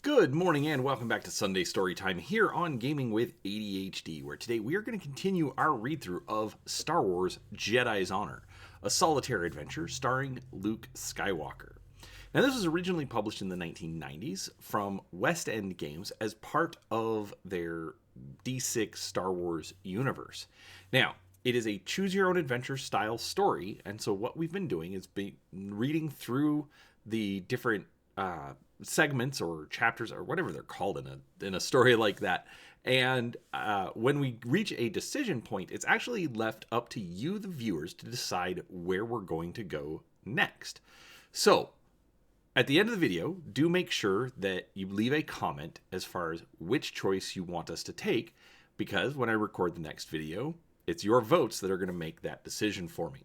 Good morning and welcome back to Sunday Storytime here on Gaming with ADHD, where today we are going to continue our read-through of Star Wars Jedi's Honor, a solitary adventure starring Luke Skywalker. Now, this was originally published in the 1990s from West End Games as part of their D6 Star Wars universe. Now, it is a choose-your-own-adventure style story, and so what we've been doing is reading through the different segments or chapters or whatever they're called in a story like that. And when we reach a decision point, it's actually left up to you, the viewers, to decide where we're going to go next. So at the end of the video, do make sure that you leave a comment as far as which choice you want us to take, because when I record the next video, it's your votes that are going to make that decision for me.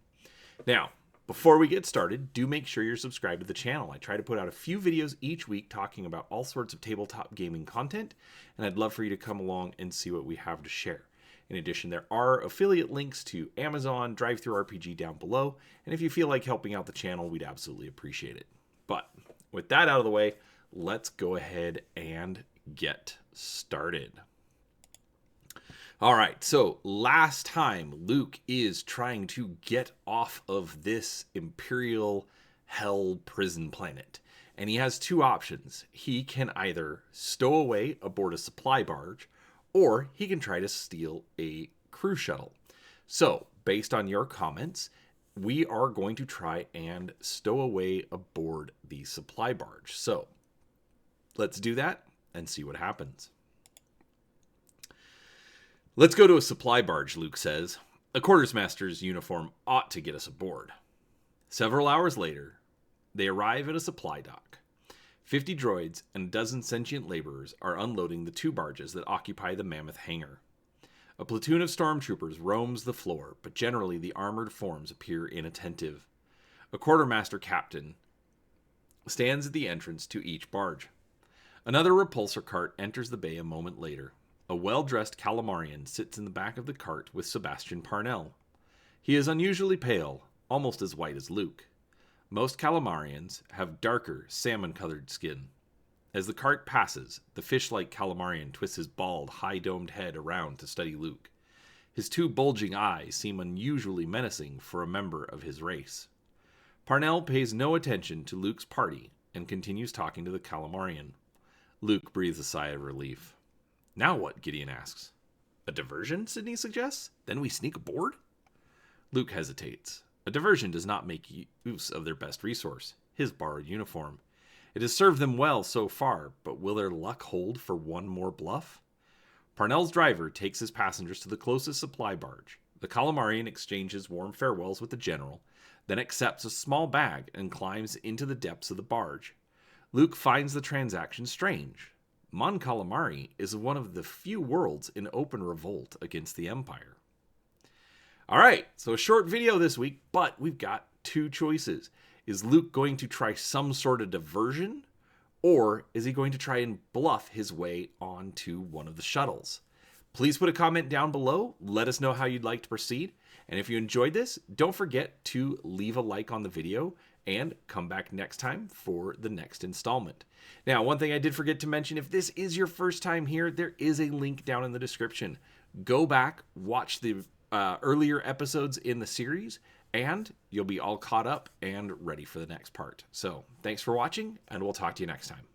Now, before we get started, do make sure you're subscribed to the channel. I try to put out a few videos each week talking about all sorts of tabletop gaming content, and I'd love for you to come along and see what we have to share. In addition, there are affiliate links to Amazon, DriveThruRPG down below, and if you feel like helping out the channel, we'd absolutely appreciate it. But with that out of the way, let's go ahead and get started. All right, so last time Luke is trying to get off of this Imperial Hell prison planet, and he has two options. He can either stow away aboard a supply barge, or he can try to steal a crew shuttle. So, based on your comments, we are going to try and stow away aboard the supply barge. So, let's do that and see what happens. Let's go to a supply barge, Luke says. A quartersmaster's uniform ought to get us aboard. Several hours later, they arrive at a supply dock. 50 droids and a dozen sentient laborers are unloading the two barges that occupy the mammoth hangar. A platoon of stormtroopers roams the floor, but generally the armored forms appear inattentive. A quartermaster captain stands at the entrance to each barge. Another repulsor cart enters the bay a moment later. A well-dressed Calamarian sits in the back of the cart with Sebastian Parnell. He is unusually pale, almost as white as Luke. Most Calamarians have darker, salmon-colored skin. As the cart passes, the fish-like Calamarian twists his bald, high-domed head around to study Luke. His two bulging eyes seem unusually menacing for a member of his race. Parnell pays no attention to Luke's party and continues talking to the Calamarian. Luke breathes a sigh of relief. Now what? Gideon asks. A diversion, Sidney suggests? Then we sneak aboard? Luke hesitates. A diversion does not make use of their best resource, his borrowed uniform. It has served them well so far, but will their luck hold for one more bluff? Parnell's driver takes his passengers to the closest supply barge. The Calamarian exchanges warm farewells with the general, then accepts a small bag and climbs into the depths of the barge. Luke finds the transaction strange. Mon Calamari is one of the few worlds in open revolt against the Empire. All right, so a short video this week, but we've got two choices. Is Luke going to try some sort of diversion, or is he going to try and bluff his way onto one of the shuttles? Please put a comment down below. Let us know how you'd like to proceed. And if you enjoyed this, don't forget to leave a like on the video and come back next time for the next installment. Now, one thing I did forget to mention, if this is your first time here, there is a link down in the description. Go back, watch the earlier episodes in the series, and you'll be all caught up and ready for the next part. So, thanks for watching, and we'll talk to you next time.